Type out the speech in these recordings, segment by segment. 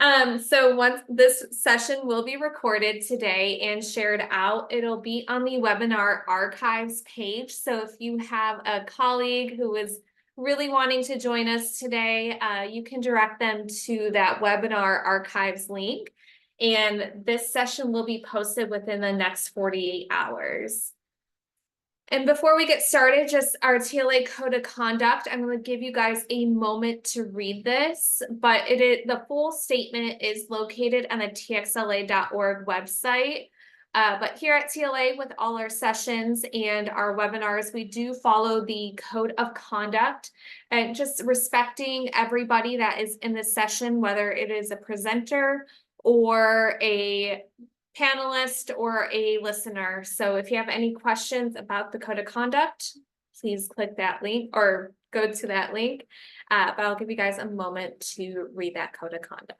So once this session will be recorded today and shared out, it'll be on the webinar archives page. So if you have a colleague who is really wanting to join us today, you can direct them to that webinar archives link. And this session will be posted within the next 48 hours. And before we get started, just our TLA Code of Conduct, I'm going to give you guys a moment to read this, but the full statement is located on the txla.org website. But here at TLA, with all our sessions and our webinars, we do follow the Code of Conduct and just respecting everybody that is in the session, whether it is a presenter or a panelist or a listener. So if you have any questions about the Code of Conduct, please click that link or go to that link. But I'll give you guys a moment to read that Code of Conduct.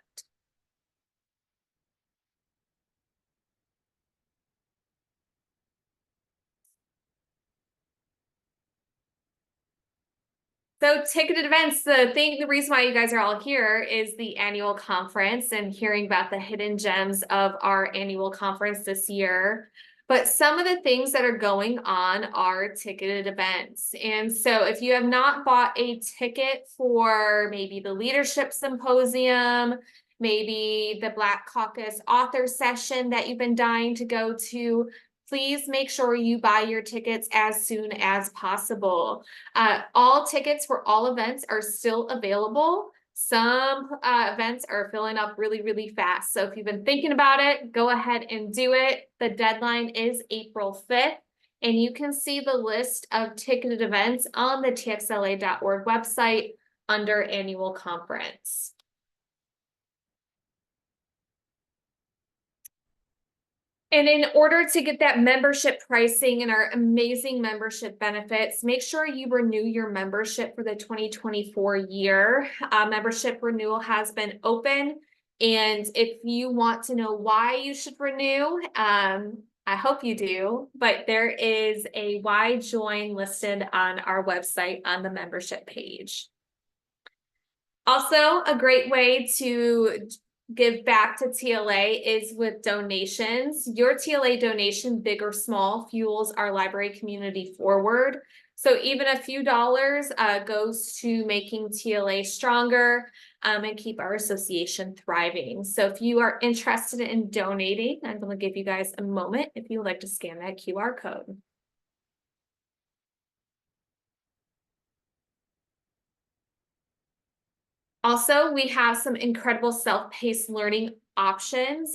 So ticketed events, the reason why you guys are all here is the annual conference and hearing about the hidden gems of our annual conference this year. But some of the things that are going on are ticketed events. And so if you have not bought a ticket for maybe the leadership symposium, maybe the Black Caucus author session that you've been dying to go to, please make sure you buy your tickets as soon as possible. All tickets for all events are still available. Some events are filling up really, really fast. So if you've been thinking about it, go ahead and do it. The deadline is April 5th, and you can see the list of ticketed events on the txla.org website under Annual Conference. And in order to get that membership pricing and our amazing membership benefits, make sure you renew your membership for the 2024 year. Membership renewal has been open. And if you want to know why you should renew, I hope you do, but there is a why join listed on our website on the membership page. Also, a great way to give back to TLA is with donations. Your TLA donation, big or small, fuels our library community forward. So even a few dollars goes to making TLA stronger and keep our association thriving. So if you are interested in donating, I'm going to give you guys a moment if you would like to scan that QR code. Also, we have some incredible self-paced learning options.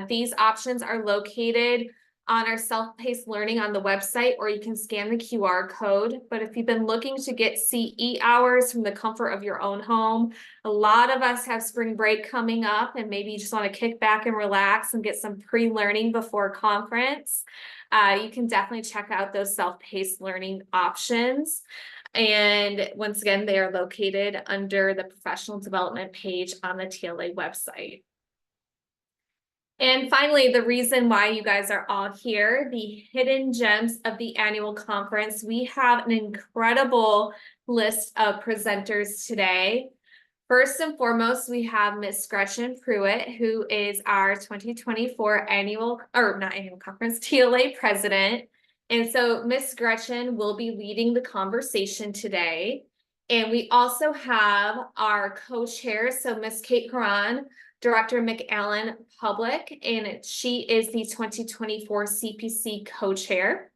These options are located on our self-paced learning on the website, or you can scan the QR code. But if you've been looking to get CE hours from the comfort of your own home, a lot of us have spring break coming up, and maybe you just want to kick back and relax and get some pre-learning before conference. You can definitely check out those self-paced learning options. And once again, they are located under the professional development page on the TLA website. And finally, the reason why you guys are all here, the hidden gems of the annual conference. We have an incredible list of presenters today. First and foremost, we have Miss Gretchen Pruett, who is our 2024 TLA President. And so Miss Gretchen will be leading the conversation today. And we also have our co-chairs. So Miss Kate Horan, Director McAllen Public, and she is the 2024 CPC co-chair.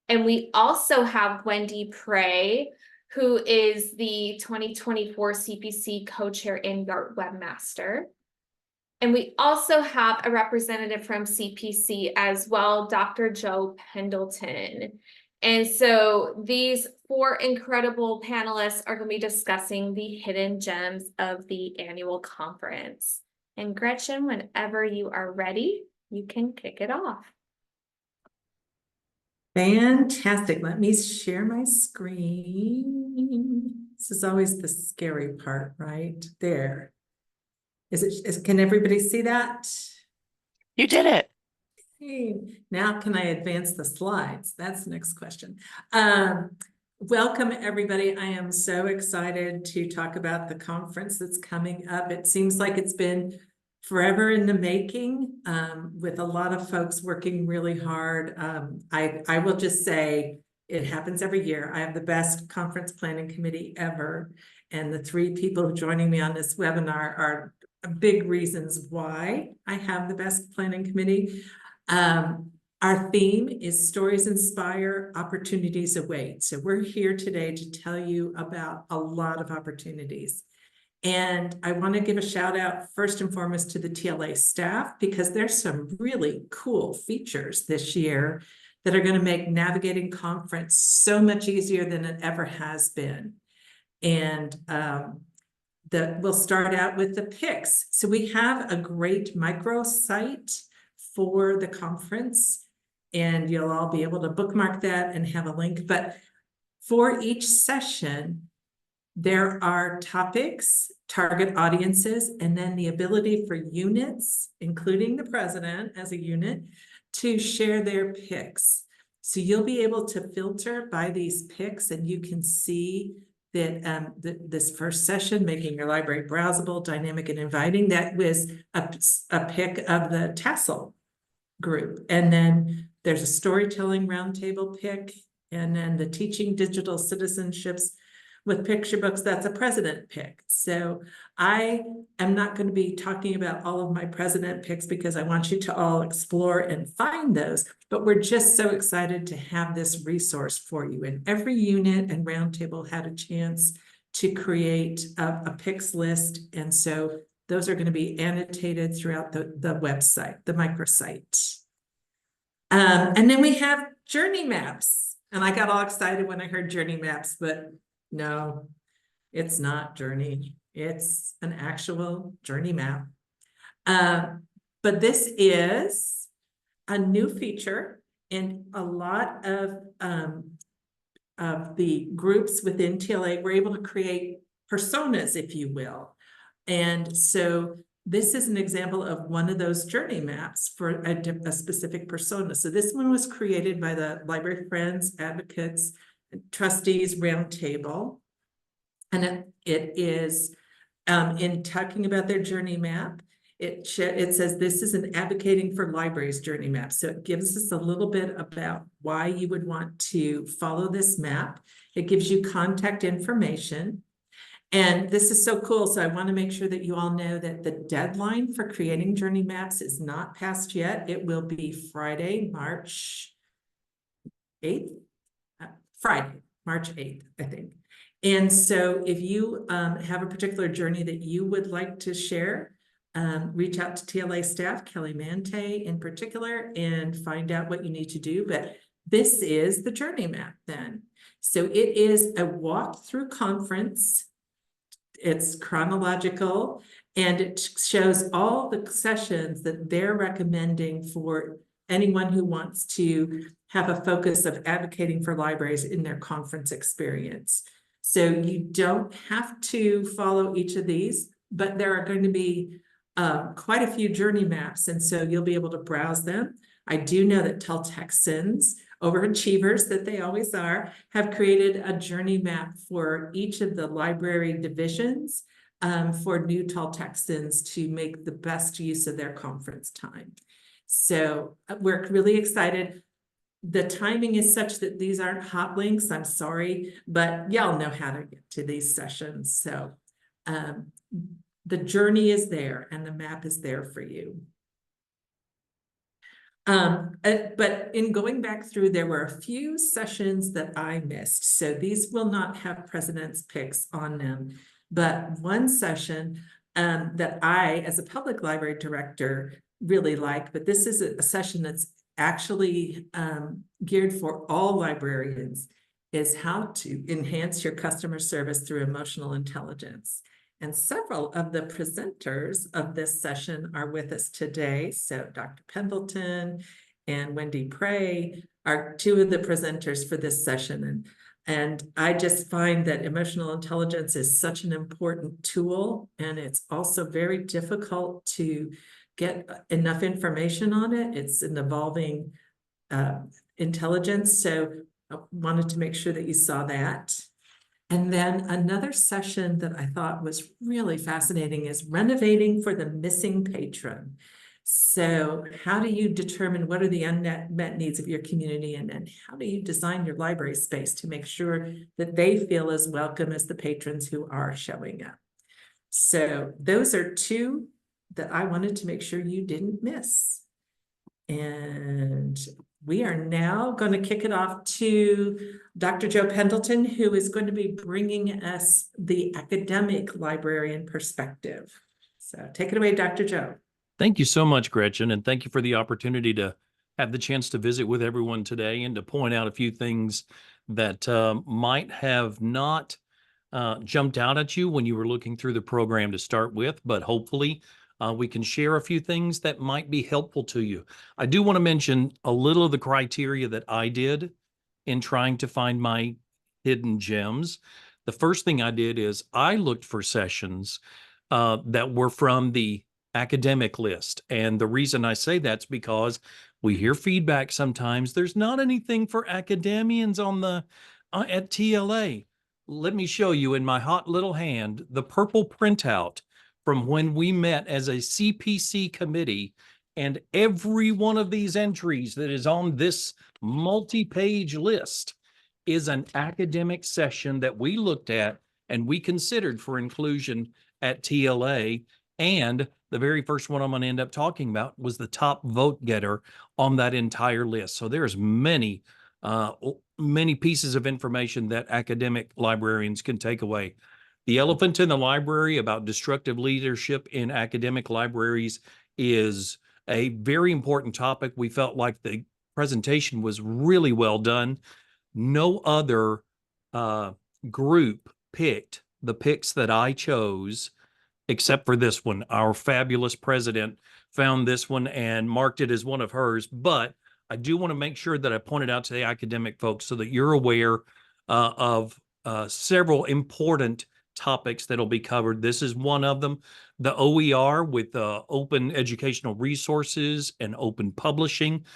And we also have Wenndy Pray, who is the 2024 CPC co-chair and webmaster. And we also have a representative from CPC as well, Dr. Joe Pendleton. And so these four incredible panelists are going to be discussing the hidden gems of the annual conference. And Gretchen, whenever you are ready, you can kick it off. Fantastic. Let me share my screen. This is always the scary part, right? There. Can everybody see that? You did it. Hey, now can I advance the slides? That's the next question. Welcome, everybody. I am so excited to talk about the conference that's coming up. It seems like it's been forever in the making, with a lot of folks working really hard. I will just say it happens every year. I have the best conference planning committee ever. And the 3 people joining me on this webinar are big reasons why I have the best planning committee. Our theme is Stories Inspire, Opportunities Await. So we're here today to tell you about a lot of opportunities. And I want to give a shout out first and foremost to the TLA staff, because there's some really cool features this year that are going to make navigating conference so much easier than it ever has been. And we'll start out with the picks. So we have a great microsite for the conference, and you'll all be able to bookmark that and have a link. But for each session, there are topics, target audiences, and then the ability for units, including the president as a unit, to share their picks. So you'll be able to filter by these picks, and you can see that this first session, making your library browsable, dynamic, and inviting, that was a pick of the tassel group. And then there's a storytelling roundtable pick, and then the teaching digital citizenships with picture books, that's a president pick. So I am not going to be talking about all of my president picks because I want you to all explore and find those, but we're just so excited to have this resource for you. And every unit and roundtable had a chance to create a picks list. And so those are going to be annotated throughout the website, the microsite. And then we have journey maps. And I got all excited when I heard journey maps, but no, it's not journey. It's an actual journey map. But this is a new feature, and a lot of the groups within TLA were able to create personas, if you will. And so this is an example of one of those journey maps for a specific persona. So this one was created by the Library Friends, Advocates, Trustees Roundtable. And it is in talking about their journey map, it says this is an advocating for libraries journey map. So it gives us a little bit about why you would want to follow this map. It gives you contact information. And this is so cool. So I want to make sure that you all know that the deadline for creating journey maps is not passed yet. It will be Friday, March 8th. Friday, March 8th, I think. And so if you have a particular journey that you would like to share, reach out to TLA staff, Kelly Mante in particular, and find out what you need to do. But this is the journey map then. So it is a walk-through conference. It's chronological, and it shows all the sessions that they're recommending for anyone who wants to have a focus of advocating for libraries in their conference experience. So you don't have to follow each of these, but there are going to be quite a few journey maps, and so you'll be able to browse them. I do know that Tall Texans, overachievers that they always are, have created a journey map for each of the library divisions for new Tall Texans to make the best use of their conference time. So we're really excited. The timing is such that these aren't hot links. I'm sorry, but y'all know how to get to these sessions. So the journey is there and the map is there for you. But in going back through, there were a few sessions that I missed. So these will not have president's picks on them. But one session that I, as a public library director, really like, but this is a session that's actually geared for all librarians, is how to enhance your customer service through emotional intelligence. And several of the presenters of this session are with us today. So Dr. Pendleton and Wenndy Pray are two of the presenters for this session. And I just find that emotional intelligence is such an important tool, and it's also very difficult to get enough information on it. It's an evolving intelligence. So I wanted to make sure that you saw that. And then another session that I thought was really fascinating is renovating for the missing patron. So how do you determine what are the unmet needs of your community, and then how do you design your library space to make sure that they feel as welcome as the patrons who are showing up? So those are two that I wanted to make sure you didn't miss. And we are now going to kick it off to Dr. Joe Pendleton, who is going to be bringing us the academic librarian perspective. So take it away, Dr. Joe. Thank you so much, Gretchen, and thank you for the opportunity to have the chance to visit with everyone today and to point out a few things that might have not jumped out at you when you were looking through the program to start with, but hopefully we can share a few things that might be helpful to you. I do want to mention a little of the criteria that I did in trying to find my hidden gems. The first thing I did is I looked for sessions that were from the academic list. And the reason I say that's because we hear feedback sometimes. There's not anything for academians on the at TLA. Let me show you in my hot little hand the purple printout from when we met as a CPC committee, and every one of these entries that is on this multi-page list is an academic session that we looked at and we considered for inclusion at TLA. And the very first one I'm going to end up talking about was the top vote getter on that entire list. So there's many pieces of information that academic librarians can take away. The elephant in the library about destructive leadership in academic libraries is a very important topic. We felt like the presentation was really well done. No other group picked the picks that I chose, except for this one. Our fabulous president found this one and marked it as one of hers. But I do want to make sure that I pointed out to the academic folks so that you're aware of several important topics that'll be covered. This is one of them. The OER with open educational resources and open publishing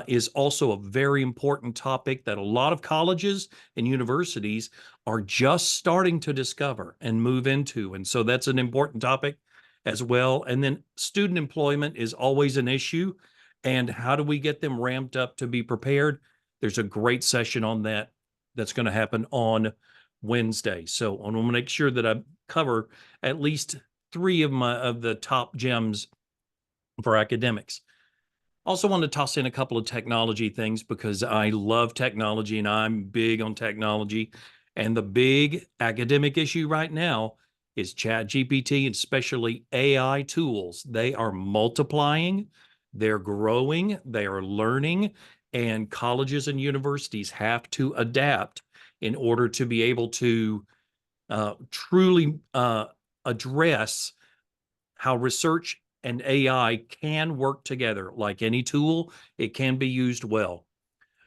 is also a very important topic that a lot of colleges and universities are just starting to discover and move into. And so that's an important topic as well. And then student employment is always an issue. And how do we get them ramped up to be prepared? There's a great session on that that's going to happen on Wednesday. So I want to make sure that I cover at least three of the top gems for academics. Also want to toss in a couple of technology things because I love technology and I'm big on technology. And the big academic issue right now is ChatGPT, and especially AI tools. They are multiplying, they're growing, they are learning, and colleges and universities have to adapt in order to be able to truly address how research and AI can work together. Like any tool, it can be used well.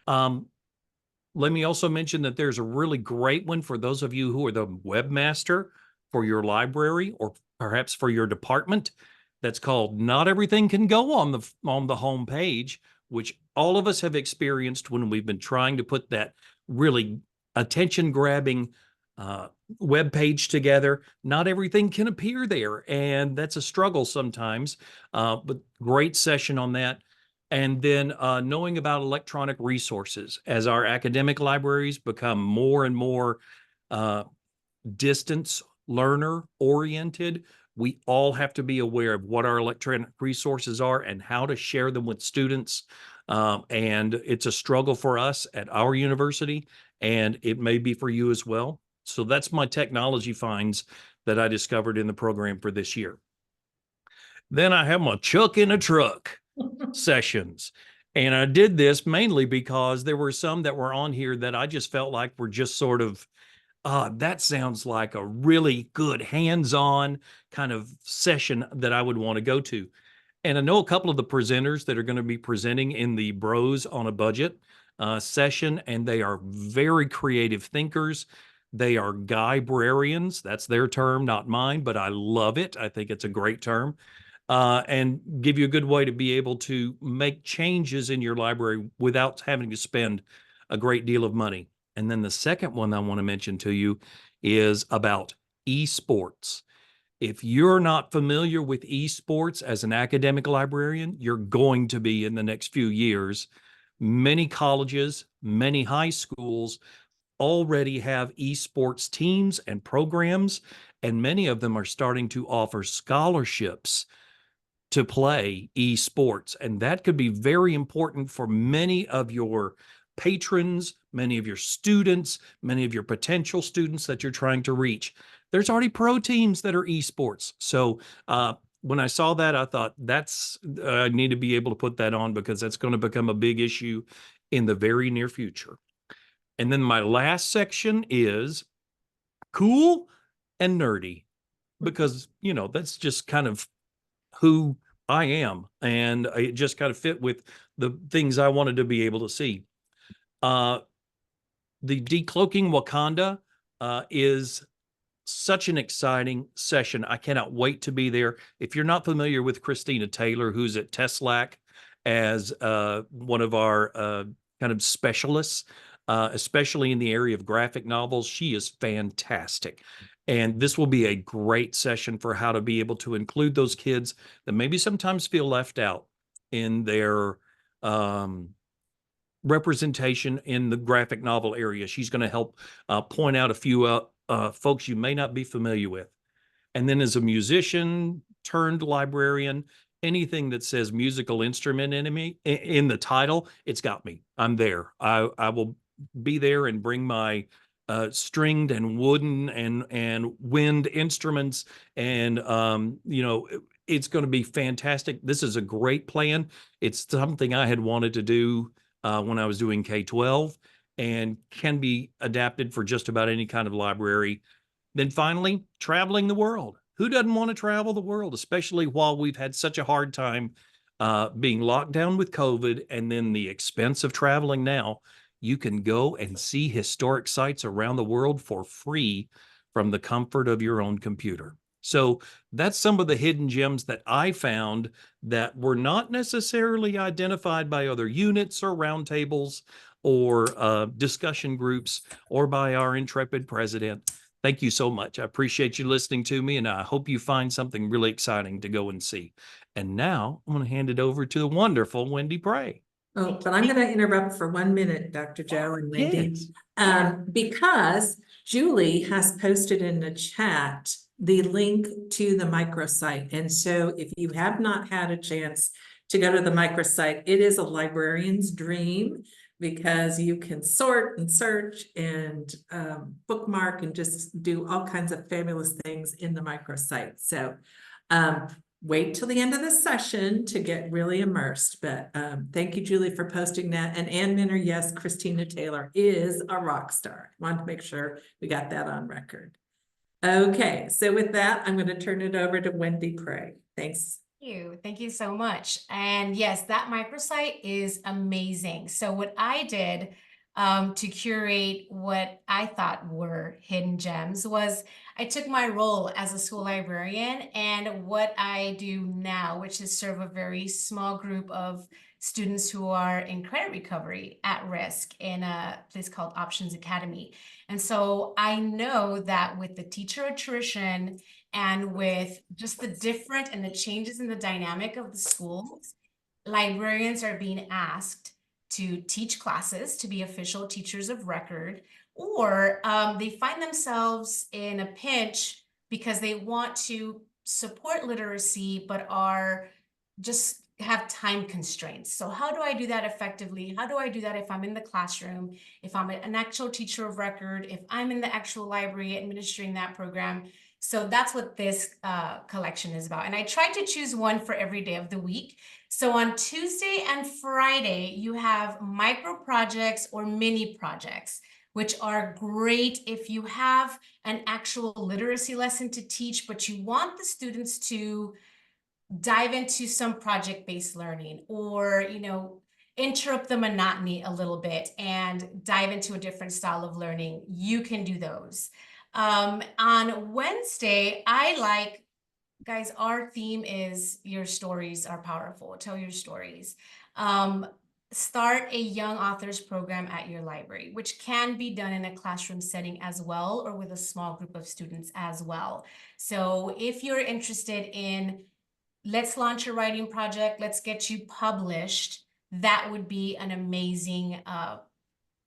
Let me also mention that there's a really great one for those of you who are the webmaster for your library or perhaps for your department. That's called Not Everything Can Go on the home page, which all of us have experienced when we've been trying to put that really attention-grabbing web page together. Not everything can appear there, and that's a struggle sometimes, but great session on that. And then knowing about electronic resources. As our academic libraries become more and more distance learner oriented, we all have to be aware of what our electronic resources are and how to share them with students. And it's a struggle for us at our university, and it may be for you as well. So that's my technology finds that I discovered in the program for this year. Then I have my Chuck in a Truck sessions. And I did this mainly because there were some that were on here that I just felt like were just sort of, that sounds like a really good hands-on kind of session that I would want to go to. And I know a couple of the presenters that are going to be presenting in the Bros on a Budget session, and they are very creative thinkers. They are guibrarians. That's their term, not mine, but I love it. I think it's a great term. And give you a good way to be able to make changes in your library without having to spend a great deal of money. And then the second one I want to mention to you is about esports. If you're not familiar with esports as an academic librarian, you're going to be in the next few years. Many colleges, many high schools already have esports teams and programs, and many of them are starting to offer scholarships to play esports. And that could be very important for many of your patrons, many of your students, many of your potential students that you're trying to reach. There's already pro teams that are esports. So when I saw that, I thought I need to be able to put that on because that's going to become a big issue in the very near future. And then my last section is cool and nerdy because, that's just kind of who I am. And it just kind of fit with the things I wanted to be able to see. The Decloaking Wakanda is such an exciting session. I cannot wait to be there. If you're not familiar with Christina Taylor, who's at TESLAC as one of our kind of specialists, especially in the area of graphic novels, she is fantastic. And this will be a great session for how to be able to include those kids that maybe sometimes feel left out in their representation in the graphic novel area. She's going to help point out a few folks you may not be familiar with. And then as a musician turned librarian, anything that says musical instrument in the title, it's got me. I'm there. I will be there and bring my stringed and wooden and wind instruments, and it's going to be fantastic. This is a great plan. It's something I had wanted to do when I was doing K-12 and can be adapted for just about any kind of library. Then finally, traveling the world. Who doesn't want to travel the world, especially while we've had such a hard time being locked down with COVID and then the expense of traveling now? You can go and see historic sites around the world for free from the comfort of your own computer. So that's some of the hidden gems that I found that were not necessarily identified by other units or roundtables or discussion groups or by our intrepid president. Thank you so much. I appreciate you listening to me, and I hope you find something really exciting to go and see. And now I'm going to hand it over to the wonderful Wenndy Pray. Oh, but I'm going to interrupt for 1 minute, Dr. Joe and Wendy, because Julie has posted in the chat the link to the microsite. And so if you have not had a chance to go to the microsite, it is a librarian's dream because you can sort and search and bookmark and just do all kinds of fabulous things in the microsite. So wait till the end of the session to get really immersed. But thank you, Julie, for posting that. And Ann Minner, yes, Christina Taylor is a rock star. Wanted to make sure we got that on record. Okay, so with that, I'm going to turn it over to Wenndy Pray. Thanks. Thank you so much. And yes, that microsite is amazing. So what I did to curate what I thought were hidden gems was I took my role as a school librarian and what I do now, which is serve a very small group of students who are in credit recovery at risk in a place called Options Academy. And so I know that with the teacher attrition and with just the different and the changes in the dynamic of the schools, librarians are being asked to teach classes, to be official teachers of record, or they find themselves in a pinch because they want to support literacy, but are just have time constraints. So how do I do that effectively? How do I do that if I'm in the classroom, if I'm an actual teacher of record, if I'm in the actual library administering that program? So that's what this collection is about. And I tried to choose one for every day of the week. So on Tuesday and Friday, you have micro projects or mini projects, which are great if you have an actual literacy lesson to teach, but you want the students to dive into some project-based learning or, interrupt the monotony a little bit and dive into a different style of learning. You can do those. On Wednesday, guys, our theme is your stories are powerful. Tell your stories. start a young authors program at your library, which can be done in a classroom setting as well, or with a small group of students as well. So if you're interested in, let's launch a writing project, let's get you published, that would be an amazing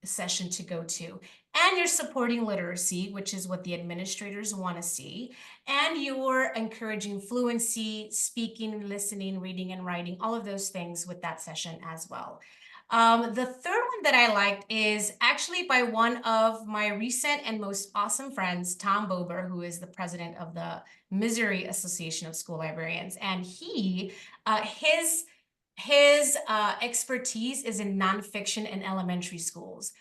session to go to. And you're supporting literacy, which is what the administrators want to see. And you're encouraging fluency, speaking, listening, reading, and writing, all of those things with that session as well. The third one that I liked is actually by one of my recent and most awesome friends, Tom Bober, who is the president of the Missouri Association of School Librarians. And his expertise is in nonfiction in elementary schools.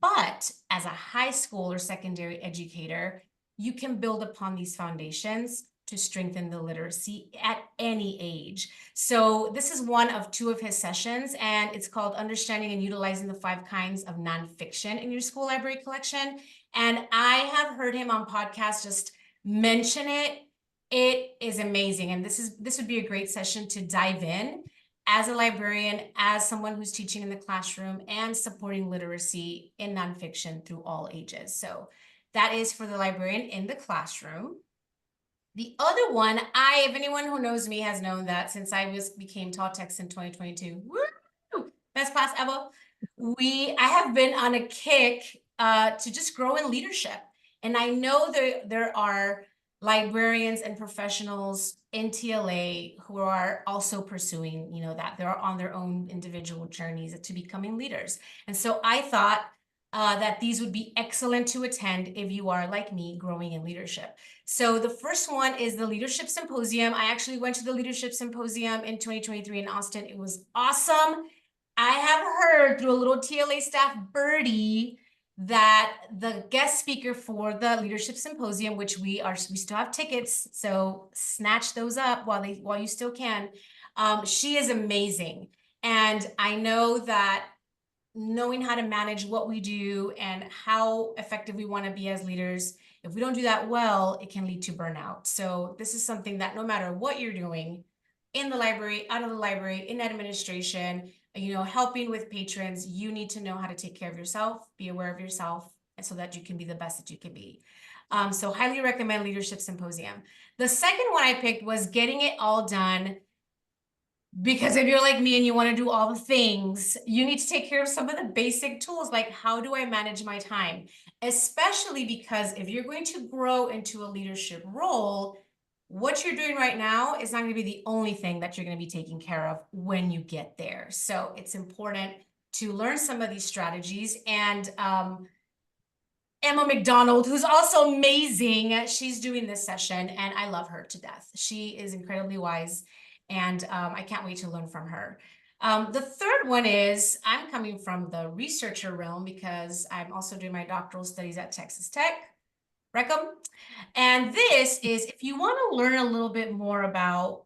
But as a high school or secondary educator, you can build upon these foundations to strengthen the literacy at any age. So this is one of two of his sessions, and it's called Understanding and Utilizing the 5 Kinds of Nonfiction in Your School Library Collection. And I have heard him on podcasts just mention it. It is amazing. And this would be a great session to dive in as a librarian, as someone who's teaching in the classroom and supporting literacy in nonfiction through all ages. So that is for the librarian in the classroom. The other one, if anyone who knows me has known that since I became Tautex in 2022, woo, best class ever. I have been on a kick to just grow in leadership. And I know there are librarians and professionals in TLA who are also pursuing, that they're on their own individual journeys to becoming leaders. And so I thought that these would be excellent to attend if you are like me, growing in leadership. So the first one is the Leadership Symposium. I actually went to the Leadership Symposium in 2023 in Austin. It was awesome. I have heard through a little TLA staff birdie that the guest speaker for the Leadership Symposium, which we still have tickets, so snatch those up while you still can. She is amazing. And I know that knowing how to manage what we do and how effective we want to be as leaders, if we don't do that well, it can lead to burnout. So this is something that no matter what you're doing in the library, out of the library, in administration, helping with patrons, you need to know how to take care of yourself, be aware of yourself, and so that you can be the best that you can be. So highly recommend Leadership Symposium. The second one I picked was Getting It All Done. Because if you're like me and you want to do all the things, you need to take care of some of the basic tools, like how do I manage my time? Especially because if you're going to grow into a leadership role, what you're doing right now is not going to be the only thing that you're going to be taking care of when you get there. So it's important to learn some of these strategies. And Emma McDonald, who's also amazing, she's doing this session, and I love her to death. She is incredibly wise. And I can't wait to learn from her. The third one is, I'm coming from the researcher realm because I'm also doing my doctoral studies at Texas Tech, Recum. And this is, if you want to learn a little bit more about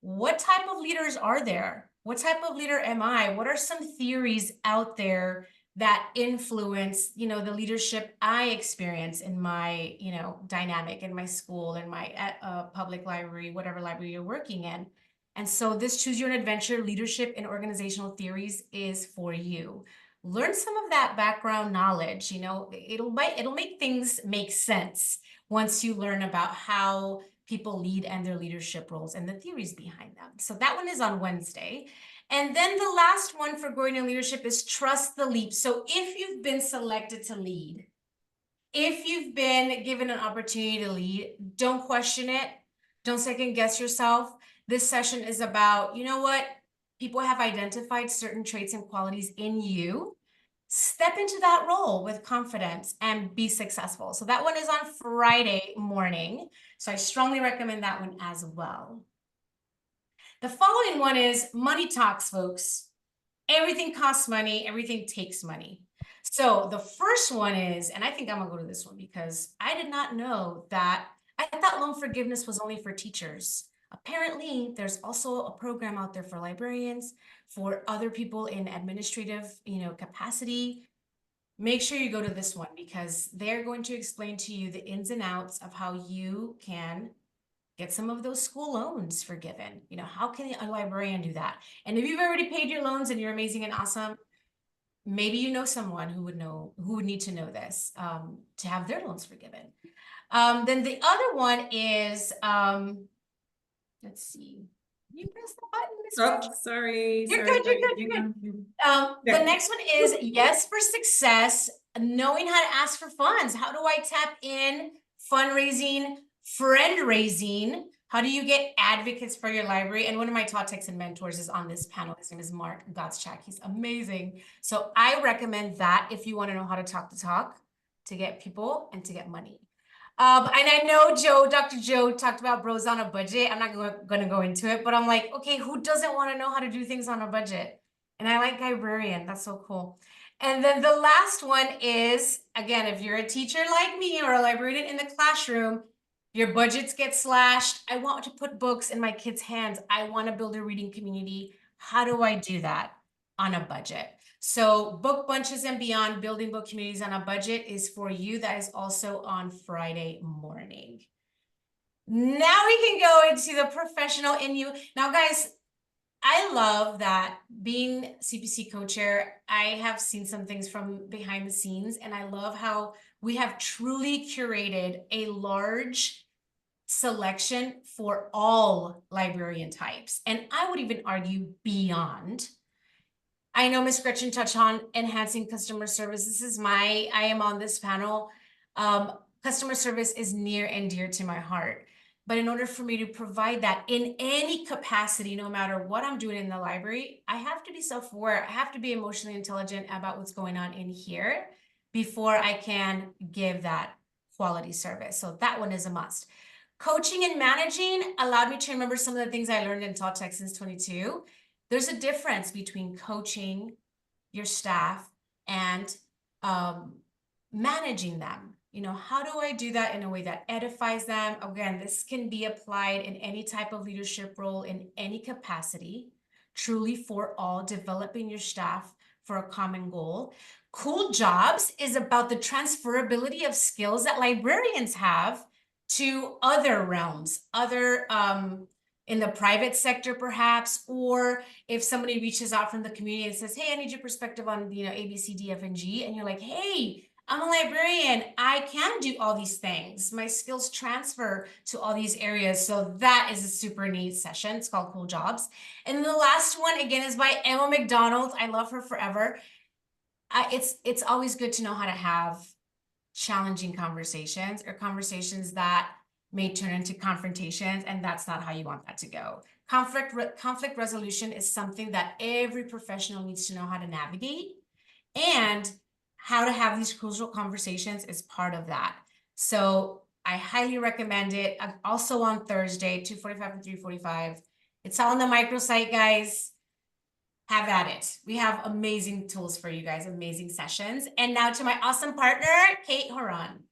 what type of leaders are there, what type of leader am I, what are some theories out there that influence, the leadership I experience in my, dynamic in my school, in my public library, whatever library you're working in. And so this Choose Your Own Adventure Leadership and Organizational Theories is for you. Learn some of that background knowledge. It'll make things make sense once you learn about how people lead and their leadership roles and the theories behind them. So that one is on Wednesday. And then the last one for growing in leadership is Trust the Leap. So if you've been selected to lead, if you've been given an opportunity to lead, don't question it. Don't second guess yourself. This session is about, people have identified certain traits and qualities in you. Step into that role with confidence and be successful. So that one is on Friday morning. So I strongly recommend that one as well. The following one is Money Talks, folks. Everything costs money. Everything takes money. So the first one is, and I think I'm gonna go to this one because I did not know that. I thought loan forgiveness was only for teachers. Apparently, there's also a program out there for librarians, for other people in administrative, capacity. Make sure you go to this one because they're going to explain to you the ins and outs of how you can get some of those school loans forgiven. You know, how can a librarian do that? And if you've already paid your loans and you're amazing and awesome, maybe you know someone who would need to know this, to have their loans forgiven. Then the other one is, let's see, you press the button, Miss Oh, Gretchen. sorry. You're sorry, good, you're sorry. good, you're Hang good. on. The Yeah. next one is yes for success, knowing how to ask for funds. How do I tap in fundraising, friend raising? How do you get advocates for your library? And one of my top techs and mentors is on this panel. His name is Mark Gottschalk. He's amazing. So I recommend that if you want to know how to talk the talk, to get people and to get money. And I know Dr. Joe talked about bros on a budget. I'm not going to go into it, but I'm like, okay, who doesn't want to know how to do things on a budget? And I like librarian. That's so cool. And then the last one is, again, if you're a teacher like me or a librarian in the classroom, your budgets get slashed. I want to put books in my kids' hands. I want to build a reading community. How do I do that on a budget? So book bunches and beyond, building book communities on a budget is for you. That is also on Friday morning. Now we can go into the professional in you. Now, guys, I love that being CPC co-chair, I have seen some things from behind the scenes, and I love how we have truly curated a large selection for all librarian types. And I would even argue beyond. I know Ms. Gretchen touched on enhancing customer service. I am on this panel. Customer service is near and dear to my heart. But in order for me to provide that in any capacity, no matter what I'm doing in the library, I have to be self-aware. I have to be emotionally intelligent about what's going on in here before I can give that quality service. So that one is a must. Coaching and managing allowed me to remember some of the things I learned in Taught Tech since 22. There's a difference between coaching your staff and managing them. You know, how do I do that in a way that edifies them? Again, this can be applied in any type of leadership role in any capacity, truly for all, developing your staff for a common goal. Cool Jobs is about the transferability of skills that librarians have to other realms, in the private sector, perhaps, or if somebody reaches out from the community and says, hey, I need your perspective on, you know, A, B, C, D, F, and G. And you're like, hey, I'm a librarian. I can do all these things. My skills transfer to all these areas. So that is a super neat session. It's called Cool Jobs. And the last one, again, is by Emma McDonald. I love her forever. It's always good to know how to have challenging conversations, or conversations that may turn into confrontations, and that's not how you want that to go. Conflict resolution is something that every professional needs to know how to navigate, and how to have these crucial conversations is part of that. So I highly recommend it. Also on Thursday, 2:45 and 3:45. It's all on the microsite, guys. Have at it. We have amazing tools for you guys, amazing sessions. And now to my awesome partner, Kate Horan.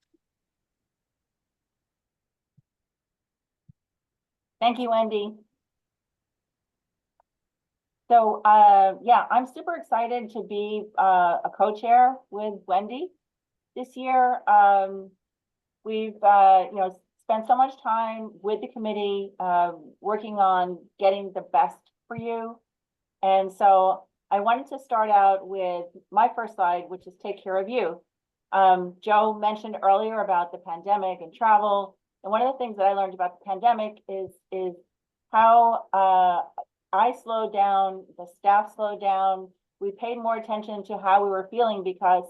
Thank you, Wendy. So, yeah, I'm super excited to be a co-chair with Wendy this year. We've, you know, spent so much time with the committee working on getting the best for you. And so I wanted to start out with my first slide, which is take care of you. Joe mentioned earlier about the pandemic and travel. And one of the things that I learned about the pandemic is how I slowed down, the staff slowed down. We paid more attention to how we were feeling because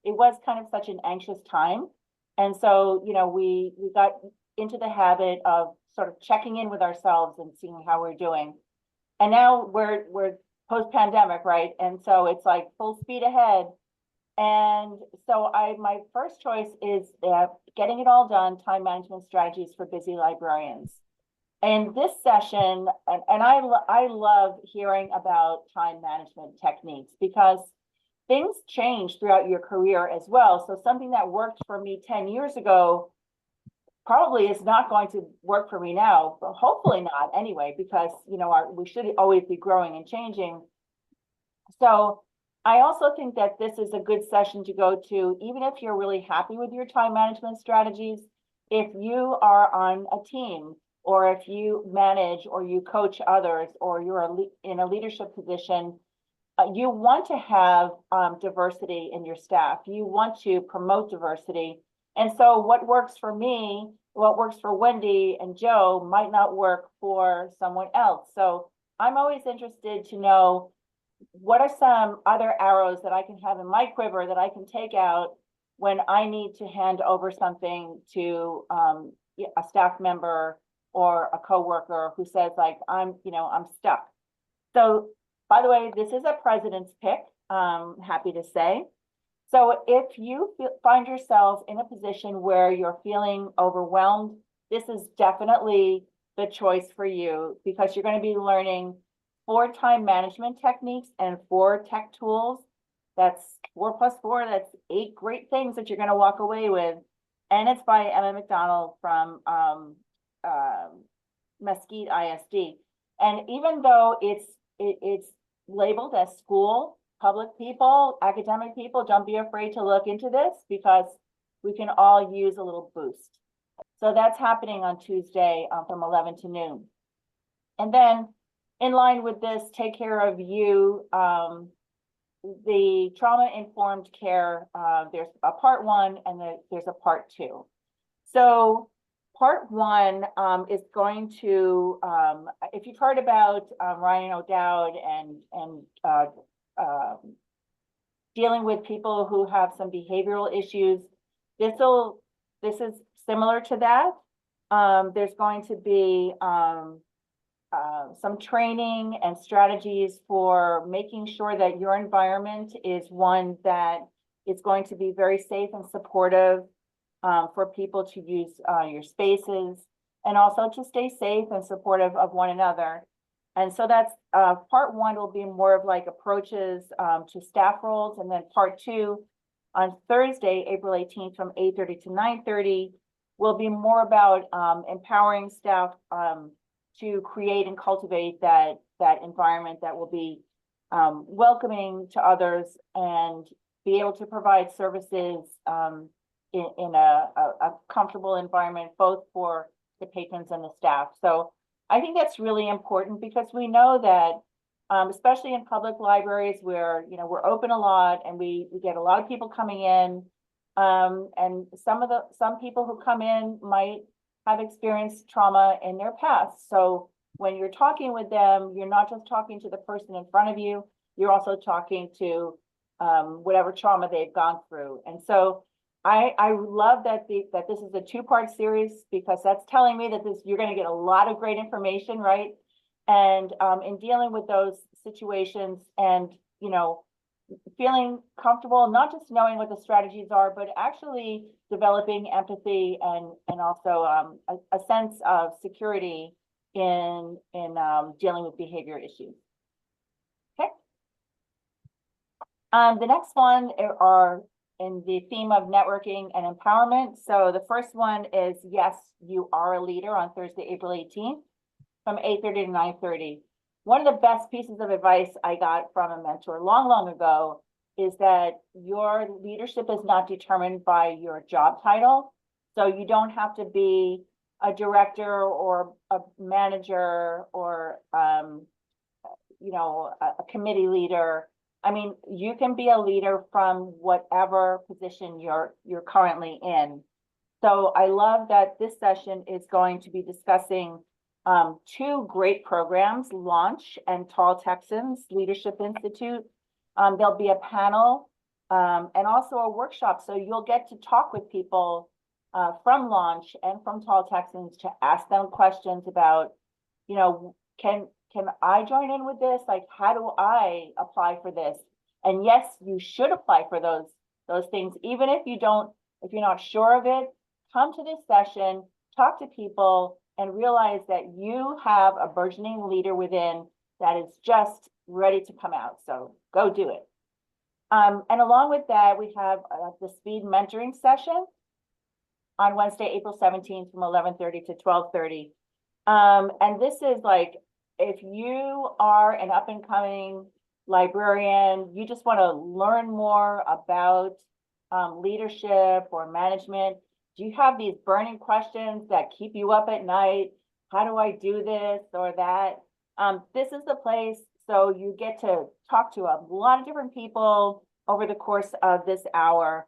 it was kind of such an anxious time. And so, you know, we got into the habit of sort of checking in with ourselves and seeing how we're doing. And now we're post-pandemic, right? And so it's like full speed ahead. And so my first choice is getting it all done, time management strategies for busy librarians. And this session, and I love hearing about time management techniques because things change throughout your career as well. So something that worked for me 10 years ago probably is not going to work for me now, but hopefully not anyway, because, you know, we should always be growing and changing. So I also think that this is a good session to go to, even if you're really happy with your time management strategies. If you are on a team, or if you manage or you coach others, or you're in a leadership position, you want to have diversity in your staff. You want to promote diversity. And so what works for me, what works for Wendy and Joe might not work for someone else. So I'm always interested to know, what are some other arrows that I can have in my quiver that I can take out when I need to hand over something to a staff member or a coworker who says, like, I'm stuck. So, by the way, this is a president's pick, happy to say. So if you find yourself in a position where you're feeling overwhelmed, this is definitely the choice for you, because you're going to be learning 4 time management techniques and 4 tech tools. That's 4 plus 4, that's 8 great things that you're going to walk away with. And it's by Emma McDonald from Mesquite ISD. And even though it's labeled as school, public people, academic people, don't be afraid to look into this, because we can all use a little boost. So that's happening on Tuesday from 11 to noon. And then in line with this, take care of you, the trauma-informed care, there's a part 1 and there's a part 2. So part 1 is going to, if you've heard about Ryan O'Dowd and dealing with people who have some behavioral issues, this is similar to that. There's going to be some training and strategies for making sure that your environment is one that is going to be very safe and supportive for people to use your spaces, and also to stay safe and supportive of one another. And so that's part 1 will be more of like approaches to staff roles, and then part 2 on Thursday, April 18th from 8:30 to 9:30 will be more about empowering staff to create and cultivate that environment that will be welcoming to others, and be able to provide services in a comfortable environment, both for the patrons and the staff. So I think that's really important, because we know that especially in public libraries where we're open a lot and we get a lot of people coming in, and some people who come in might have experienced trauma in their past. So when you're talking with them, you're not just talking to the person in front of you, you're also talking to whatever trauma they've gone through. And so I love that this is a 2-part series, because that's telling me that you're going to get a lot of great information, right? And in dealing with those situations, and feeling comfortable, not just knowing what the strategies are, but actually developing empathy and also a sense of security in dealing with behavior issues. Okay. The next one are in the theme of networking and empowerment. So the first one is, yes, you are a leader, on Thursday, April 18th from 8:30 to 9:30. One of the best pieces of advice I got from a mentor long ago is that your leadership is not determined by your job title. So you don't have to be a director or a manager or a committee leader. I mean, you can be a leader from whatever position you're currently in. So I love that this session is going to be discussing 2 great programs, Launch and Tall Texans Leadership Institute. There'll be a panel and also a workshop. So you'll get to talk with people from Launch and from Tall Texans to ask them questions about, can I join in with this? Like, how do I apply for this? And yes, you should apply for those things, even if you're not sure of it. Come to this session, talk to people, and realize that you have a burgeoning leader within that is just ready to come out. So go do it. And along with that, we have the speed mentoring session on Wednesday, April 17th from 11:30 to 12:30. And this is like, if you are an up and coming librarian, you just want to learn more about leadership or management. Do you have these burning questions that keep you up at night? how do I do this or that? This is the place, so you get to talk to a lot of different people over the course of this hour.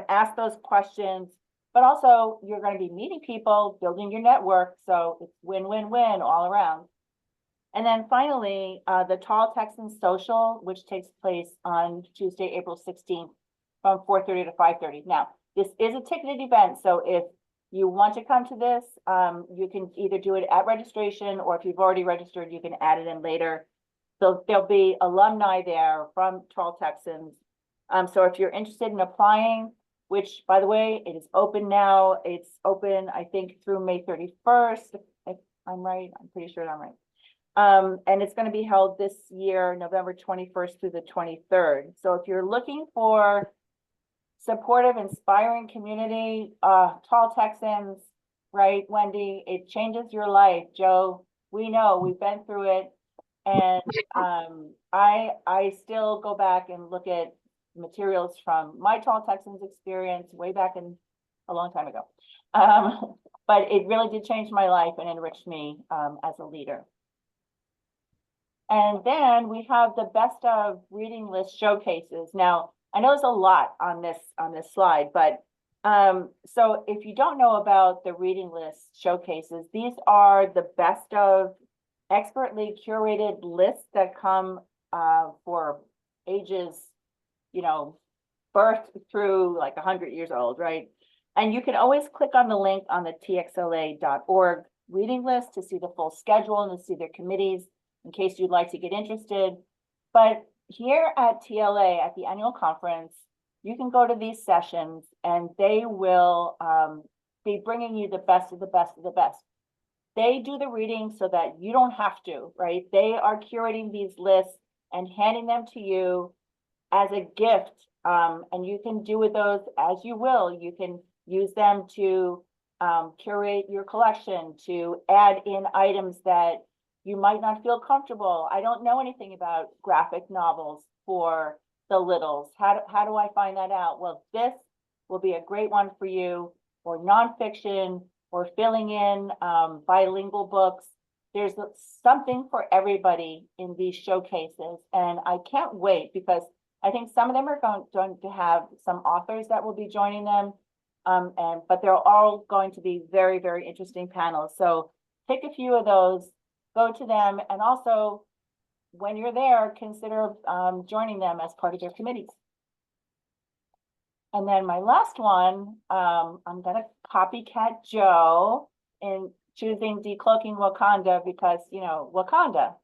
Ask those questions, but also you're going to be meeting people, building your network, so it's win-win-win all around. And then finally, the Tall Texans Social, which takes place on Tuesday, April 16th from 4:30 to 5:30. Now, this is a ticketed event, so if you want to come to this, you can either do it at registration, or if you've already registered, you can add it in later. So there'll be alumni there from Tall Texans. So if you're interested in applying, which by the way, it is open now. It's open, I think, through May 31st. If I'm right, I'm pretty sure I'm right. And it's going to be held this year, November 21st through the 23rd. So if you're looking for supportive, inspiring community, Tall Texans, right, Wendy, it changes your life. Joe, we know, we've been through it. And I still go back and look at materials from my Tall Texans experience way back in a long time ago. But it really did change my life and enrich me as a leader. And then we have the best of reading list showcases. Now, I know there's a lot on this slide, but so if you don't know about the reading list showcases, these are the best of expertly curated lists that come for ages, you know, birth through like 100 years old, right? And you can always click on the link on the txla.org reading list to see the full schedule and to see their committees in case you'd like to get interested. But here at TLA, at the annual conference, you can go to these sessions and they will be bringing you the best of the best of the best. They do the reading so that you don't have to, right? They are curating these lists and handing them to you as a gift. And you can do with those as you will. You can use them to curate your collection, to add in items that you might not feel comfortable. I don't know anything about graphic novels for the littles. How do I find that out? Well, this will be a great one for you, or nonfiction, or filling in bilingual books. There's something for everybody in these showcases. And I can't wait because I think some of them are going to have some authors that will be joining them. But they're all going to be very, very interesting panels. So pick a few of those, go to them, and also when you're there, consider joining them as part of their committees. And then my last one, I'm gonna copycat Joe in choosing Decloaking Wakanda because, you know, Wakanda.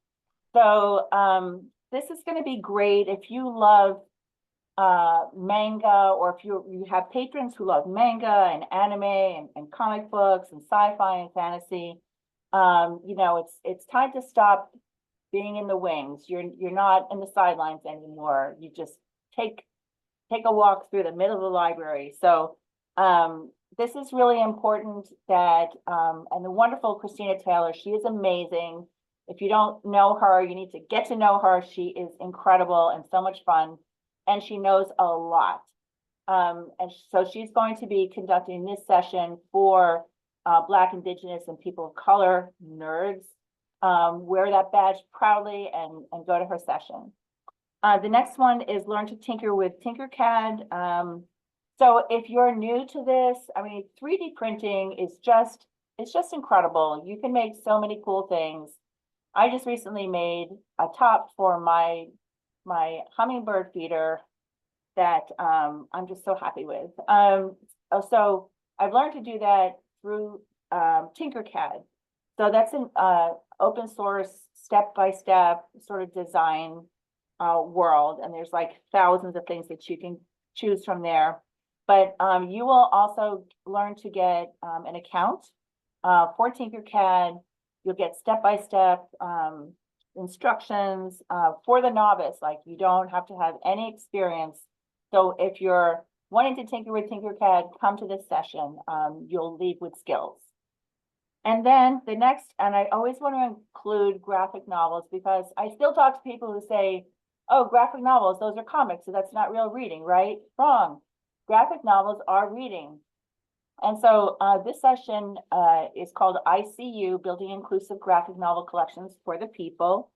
So this is gonna be great if you love manga, or if you have patrons who love manga and anime and comic books and sci-fi and fantasy. You know, it's time to stop being in the wings. You're not in the sidelines anymore. You just take a walk through the middle of the library. So this is really important that, and the wonderful Christina Taylor, she is amazing. If you don't know her, you need to get to know her. She is incredible and so much fun, and she knows a lot. And so she's going to be conducting this session for Black, Indigenous, and people of color nerds. Wear that badge proudly and go to her session. The next one is Learn to Tinker with Tinkercad. So if you're new to this, I mean, 3D printing is it's just incredible. You can make so many cool things. I just recently made a top for my hummingbird feeder that I'm just so happy with. So I've learned to do that through Tinkercad. So that's an open source, step-by-step sort of design world. And there's like thousands of things that you can choose from there. But you will also learn to get an account for Tinkercad. You'll get step-by-step instructions for the novice. Like, you don't have to have any experience. So if you're wanting to tinker with Tinkercad, come to this session. You'll leave with skills. And then the next, and I always want to include graphic novels, because I still talk to people who say, oh, graphic novels, those are comics, so that's not real reading, right? Wrong. Graphic novels are reading. And so this session is called ICU, Building Inclusive Graphic Novel Collections for the People.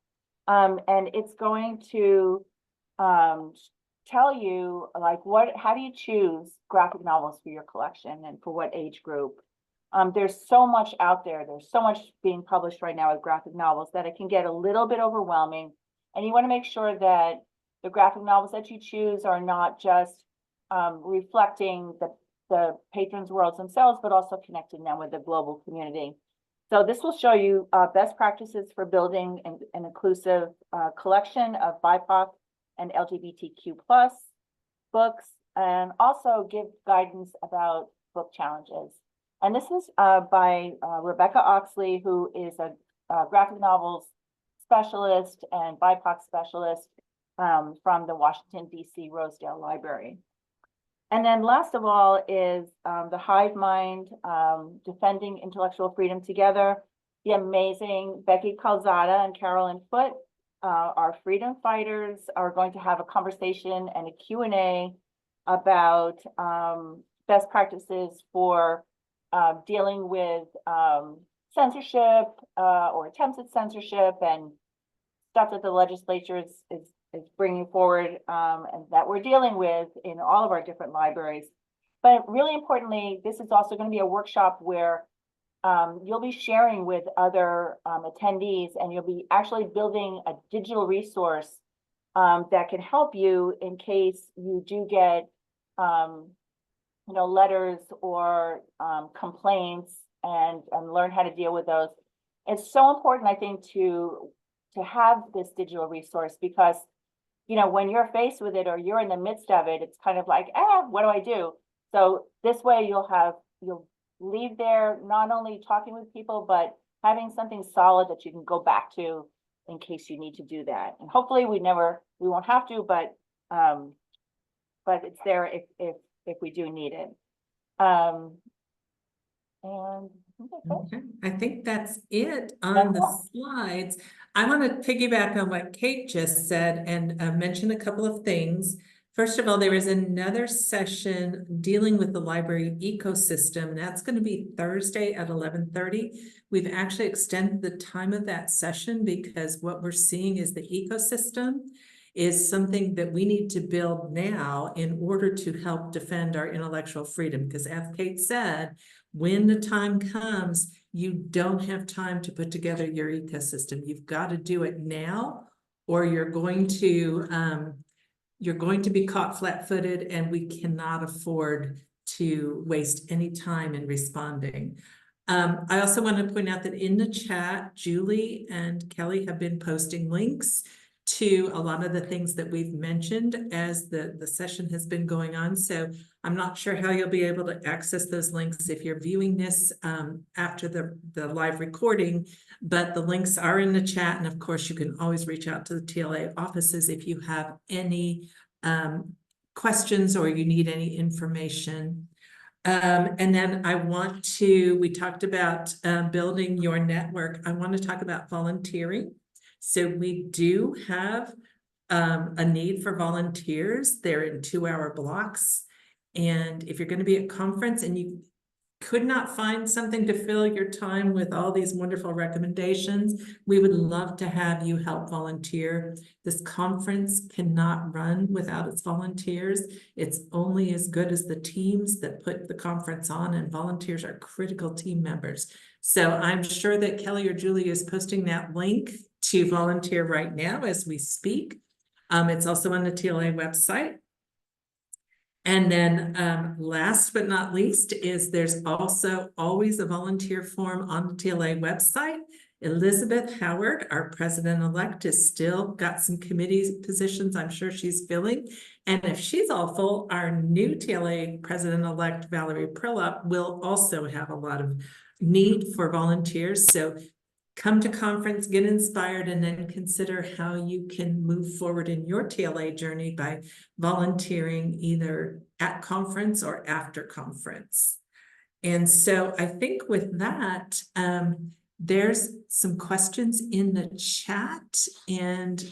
And it's going to tell you like how do you choose graphic novels for your collection and for what age group. There's so much out there. There's so much being published right now with graphic novels that it can get a little bit overwhelming. And you want to make sure that the graphic novels that you choose are not just reflecting the patrons' worlds themselves, but also connecting them with the global community. So this will show you best practices for building an inclusive collection of BIPOC and LGBTQ+ books, and also give guidance about book challenges. And this is by Rebecca Oxley, who is a graphic novels specialist and BIPOC specialist from the Washington, D.C. Rosedale Library. And then last of all is the Hive Mind, Defending Intellectual Freedom Together. The amazing Becky Calzada and Carolyn Foote, our freedom fighters, are going to have a conversation and a Q&A about best practices for dealing with censorship or attempts at censorship and stuff that the legislature is bringing forward and that we're dealing with in all of our different libraries. But really importantly, this is also going to be a workshop where you'll be sharing with other attendees, and you'll be actually building a digital resource that can help you in case you do get letters or complaints and learn how to deal with those. It's so important, I think, to have this digital resource, because when you're faced with it or you're in the midst of it, it's kind of like, what do I do? So this way you'll leave there not only talking with people, but having something solid that you can go back to in case you need to do that. And hopefully we won't have to, but it's there if we do need it. And Okay, I think that's it on the slides. I want to piggyback on what Kate just said and mention a couple of things. First of all, there is another session dealing with the library ecosystem. That's going to be Thursday at 11:30. We've actually extended the time of that session because what we're seeing is the ecosystem is something that we need to build now in order to help defend our intellectual freedom. Because as Kate said, when the time comes, you don't have time to put together your ecosystem. You've got to do it now, or you're going to be caught flat-footed, and we cannot afford to waste any time in responding. I also want to point out that in the chat, Julie and Kelly have been posting links to a lot of the things that we've mentioned as the session has been going on. So I'm not sure how you'll be able to access those links if you're viewing this after the live recording, but the links are in the chat. And of course, you can always reach out to the TLA offices if you have any questions or you need any information. And then we talked about building your network. I want to talk about volunteering. So we do have a need for volunteers. They're in 2-hour blocks. And if you're going to be at conference and you could not find something to fill your time with all these wonderful recommendations, we would love to have you help volunteer. This conference cannot run without its volunteers. It's only as good as the teams that put the conference on, and volunteers are critical team members. So I'm sure that Kelly or Julie is posting that link to volunteer right now as we speak. It's also on the TLA website. And then last but not least is there's also always a volunteer form on the TLA website. Elizabeth Howard, our president-elect, has still got some committee positions I'm sure she's filling. And if she's all full, our new TLA president-elect, Valerie Prillup, will also have a lot of need for volunteers. So come to conference, get inspired, and then consider how you can move forward in your TLA journey by volunteering either at conference or after conference. And so I think with that, there's some questions in the chat. And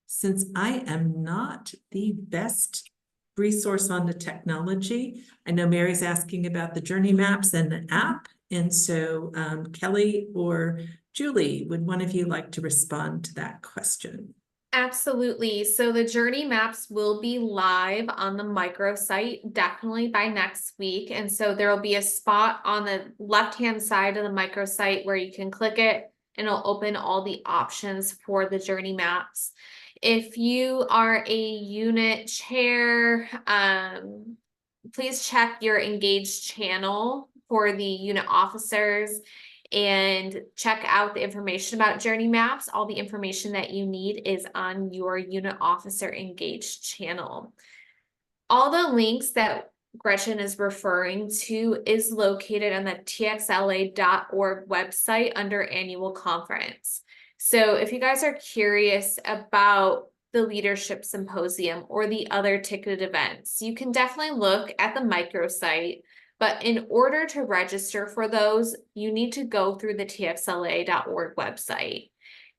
since I am not the best resource on the technology. I know Mary's asking about the journey maps and the app. And so Kelly or Julie, would one of you like to respond to that question? Absolutely. So the journey maps will be live on the microsite definitely by next week. And so there will be a spot on the left-hand side of the microsite where you can click it and it'll open all the options for the journey maps. If you are a unit chair, please check your engaged channel for the unit officers and check out the information about journey maps. All the information that you need is on your unit officer engaged channel. All the links that Gretchen is referring to is located on the txla.org website under annual conference. So if you guys are curious about the leadership symposium or the other ticketed events, you can definitely look at the microsite. But in order to register for those, you need to go through the txla.org website.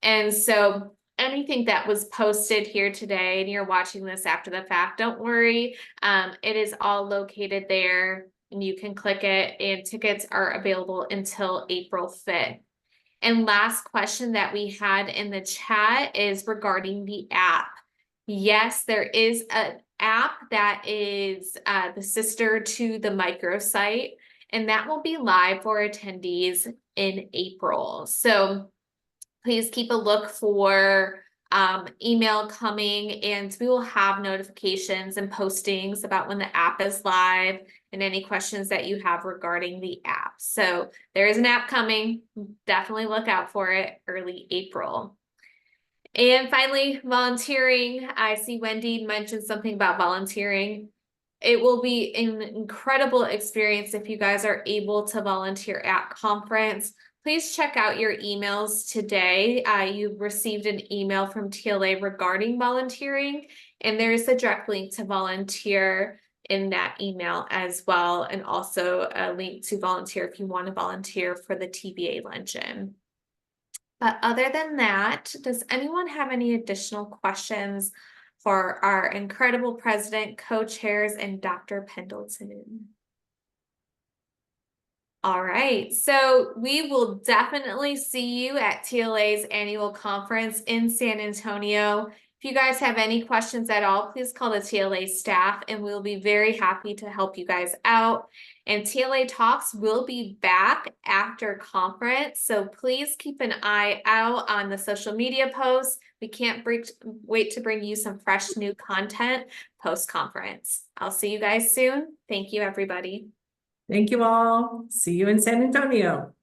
And so anything that was posted here today and you're watching this after the fact, don't worry. It is all located there and you can click it, and tickets are available until April 5th. And last question that we had in the chat is regarding the app. Yes, there is an app that is the sister to the microsite, and that will be live for attendees in April. So please keep a look for email coming, and we will have notifications and postings about when the app is live and any questions that you have regarding the app. So there is an app coming. Definitely look out for it early April. And finally, volunteering. I see Wendy mentioned something about volunteering. It will be an incredible experience if you guys are able to volunteer at conference. Please check out your emails today. You received an email from TLA regarding volunteering, and there is a direct link to volunteer in that email as well, and also a link to volunteer if you want to volunteer for the TBA luncheon. But other than that, does anyone have any additional questions for our incredible president, co-chairs, and Dr. Pendleton? All right, so we will definitely see you at TLA's annual conference in San Antonio. If you guys have any questions at all, please call the TLA staff and we'll be very happy to help you guys out. And TLA Talks will be back after conference, so please keep an eye out on the social media posts. We can't wait to bring you some fresh new content post-conference. I'll see you guys soon. Thank you, everybody. Thank you all. See you in San Antonio.